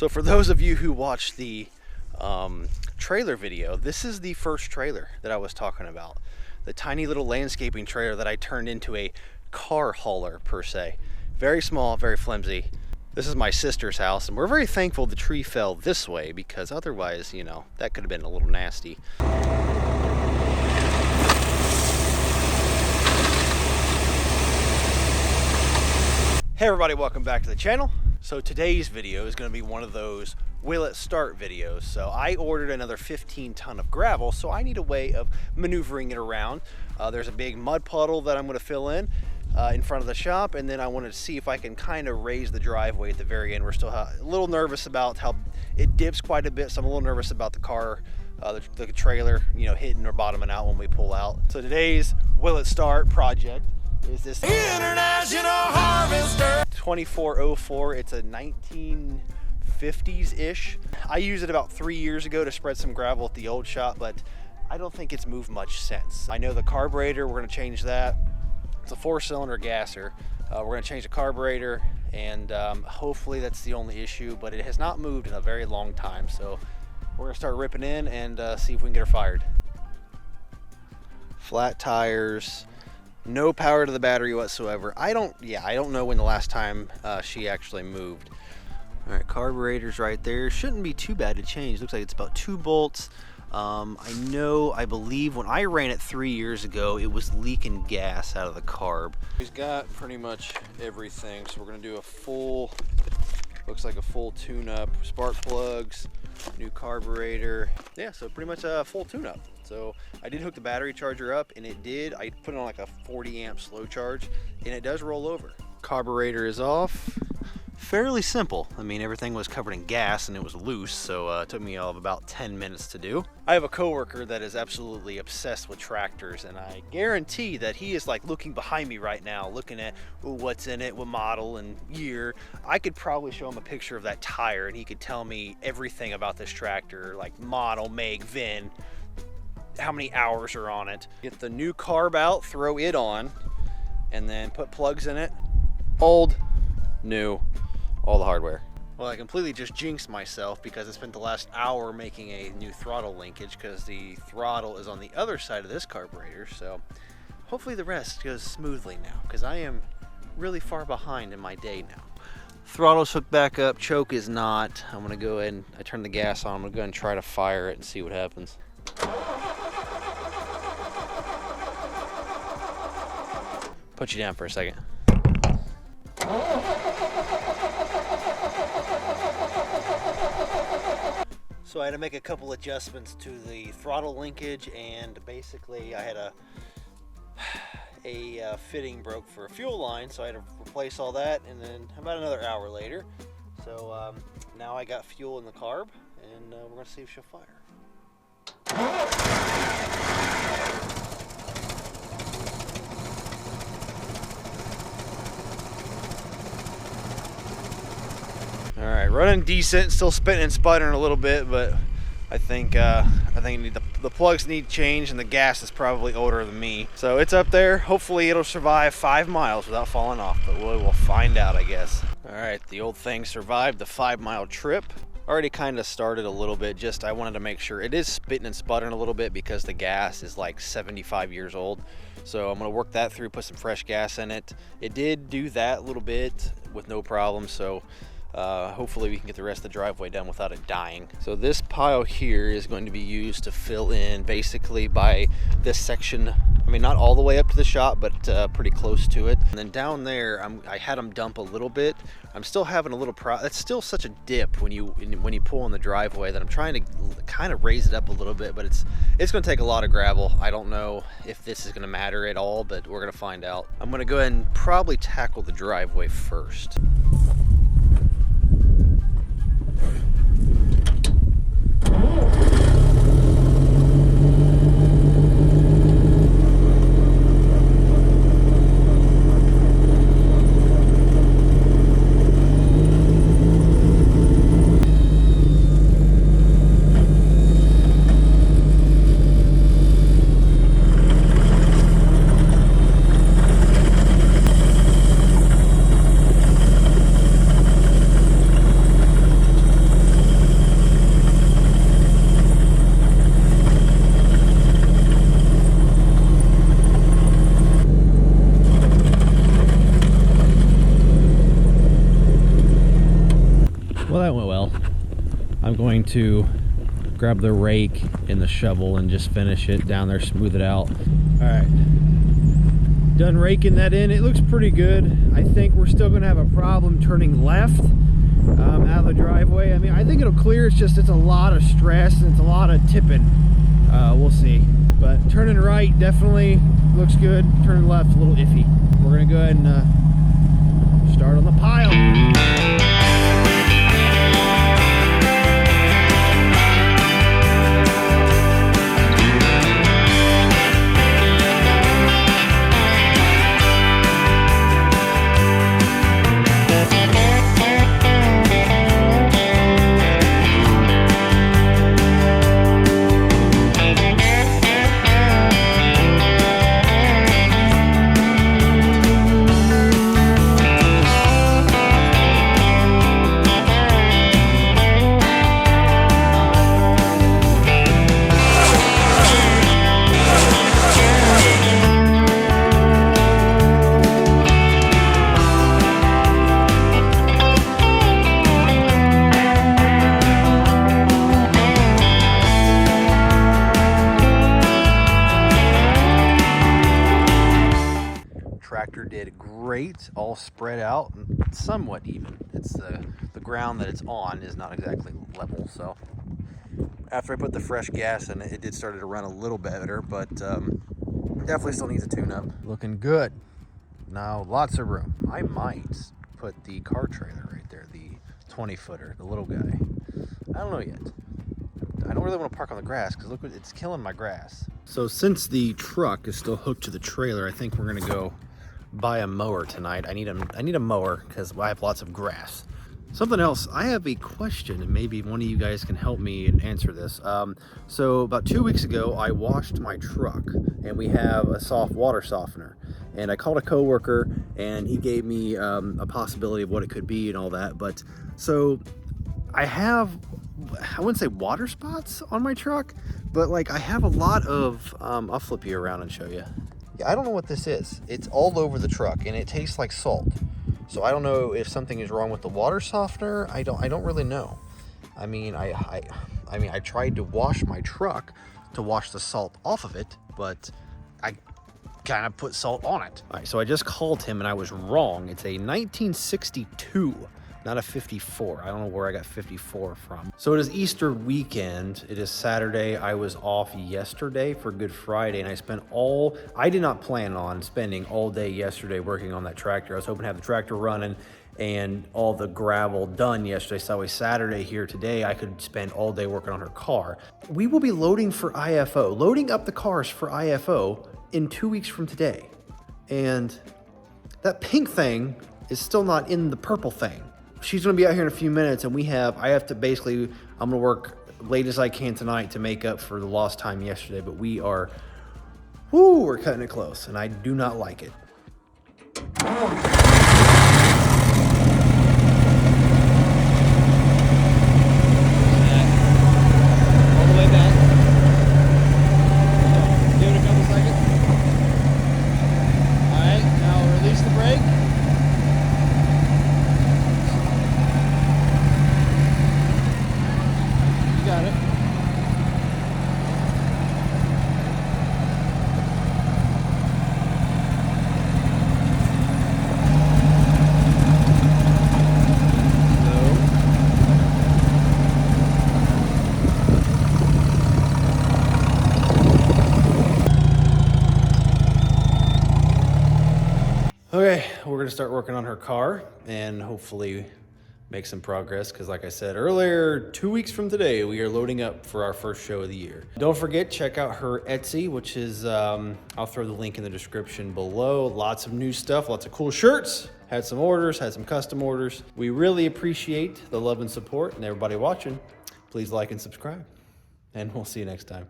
So for those of you who watched the trailer video, this is the first trailer that I was talking about. The tiny little landscaping trailer that I turned into a car hauler per se. Very small, very flimsy. This is my sister's house, and we're very thankful the tree fell this way because otherwise, you know, that could have been a little nasty. Hey everybody, welcome back to the channel. So today's video is going to be one of those will it start videos. So I ordered another 15 ton of gravel, so I need a way of maneuvering it around. There's a big mud puddle that I'm going to fill in front of the shop, and then I wanted to see if I can kind of raise the driveway at the very end. We're still a little nervous about how it dips quite a bit, so I'm a little nervous about the car, the trailer, you know, hitting or bottoming out when we pull out. So today's will it start project is this International Harvester 2404. It's a 1950s-ish. I used it about 3 years ago to spread some gravel at the old shop, but I don't think it's moved much since. I know the carburetor, we're going to change that. It's a 4-cylinder gasser. We're going to change the carburetor, and hopefully that's the only issue, but it has not moved in a very long time, so we're going to start ripping in and see if we can get her fired. Flat tires. No power to the battery whatsoever. I don't know when the last time she actually moved. All right, carburetor's right there. Shouldn't be too bad to change. Looks like it's about 2 bolts. I believe when I ran it 3 years ago, it was leaking gas out of the carb. He's got pretty much everything, so we're gonna do a full, looks like a full tune-up. Spark plugs, new carburetor. Yeah, so pretty much a full tune-up. So I did hook the battery charger up, and it did. I put it on like a 40 amp slow charge, and it does roll over. Carburetor is off. Fairly simple. I mean, everything was covered in gas and it was loose, so it took me about 10 minutes to do. I have a coworker that is absolutely obsessed with tractors, and I guarantee that he is like looking behind me right now, looking at what's in it, what model and year. I could probably show him a picture of that tire, and he could tell me everything about this tractor, like model, make, VIN, how many hours are on it. Get the new carb out, throw it on, and then put plugs in it. Old, new, all the hardware. Well, I completely just jinxed myself because I spent the last hour making a new throttle linkage because the throttle is on the other side of this carburetor. So hopefully the rest goes smoothly now because I am really far behind in my day now. Throttle's hooked back up, choke is not. I'm gonna go ahead and I turn the gas on. I'm gonna go ahead and try to fire it and see what happens. Put you down for a second. So I had to make a couple adjustments to the throttle linkage, and basically I had a fitting broke for a fuel line, so I had to replace all that, and then about another hour later. So now I got fuel in the carb, and we're gonna see if she'll fire. All right, running decent, still spitting and sputtering a little bit, but I think the plugs need change, and the gas is probably older than me. So it's up there. Hopefully it'll survive 5 miles without falling off, but we will find out, I guess. All right, the old thing survived the 5-mile trip. Already kind of started a little bit, just I wanted to make sure. It is spitting and sputtering a little bit because the gas is like 75 years old. So I'm gonna work that through, put some fresh gas in it. It did do that a little bit with no problem, so hopefully we can get the rest of the driveway done without it dying. So this pile here is going to be used to fill in basically by this section. I mean, not all the way up to the shop, but pretty close to it. And then down there, I had them dump a little bit. I'm still having a little that's still such a dip when you pull in the driveway that I'm trying to kind of raise it up a little bit, but it's going to take a lot of gravel. I don't know if this is going to matter at all, but we're going to find out. I'm going to go ahead and probably tackle the driveway first. going to grab the rake and the shovel and just finish it down there, smooth it out. All right, done raking that in. It looks pretty good. I think we're still gonna have a problem turning left out of the driveway. I mean, I think it'll clear. It's just, it's a lot of stress and it's a lot of tipping. We'll see. But turning right definitely looks good. Turning left a little iffy. We're gonna go ahead and start on the pile. Tractor did great, all spread out, somewhat even. It's the ground that it's on is not exactly level, so after I put the fresh gas in it, it did start to run a little better, but definitely still needs a tune-up. Looking good. Now lots of room. I might put the car trailer right there, the 20-footer, the little guy. I don't know yet. I don't really want to park on the grass because look, it's killing my grass. So since the truck is still hooked to the trailer, I think we're gonna go buy a mower tonight. I need a mower because I have lots of grass. Something else, I have a question, and maybe one of you guys can help me and answer this. So about 2 weeks ago, I washed my truck, and we have a soft water softener. And I called a coworker, and he gave me a possibility of what it could be and all that. But so I have, I wouldn't say water spots on my truck, but like I have a lot of, I'll flip you around and show you. Yeah, I don't know what this is. It's all over the truck, and it tastes like salt. So I don't know if something is wrong with the water softener. I don't really know. I mean, I tried to wash my truck to wash the salt off of it, but I kind of put salt on it. All right, so I just called him and I was wrong. It's a 1962, not a 54. I don't know where I got 54 from. So it is Easter weekend. It is Saturday. I was off yesterday for Good Friday, and I did not plan on spending all day yesterday working on that tractor. I was hoping to have the tractor running and all the gravel done yesterday. So it's Saturday here today. I could spend all day working on her car. We will be loading for IFO, loading up the cars for IFO in 2 weeks from today. And that pink thing is still not in the purple thing. She's gonna be out here in a few minutes, and I have to basically, I'm gonna work late as I can tonight to make up for the lost time yesterday, but we're cutting it close, and I do not like it. All the way back. Give it a couple seconds. All right, now release the brake. Got it. Okay, we're gonna start working on her car and hopefully make some progress, because like I said earlier, 2 weeks from today, we are loading up for our first show of the year. Don't forget, check out her Etsy, which is, I'll throw the link in the description below. Lots of new stuff, lots of cool shirts. Had some orders, had some custom orders. We really appreciate the love and support, and everybody watching, please like and subscribe. And we'll see you next time.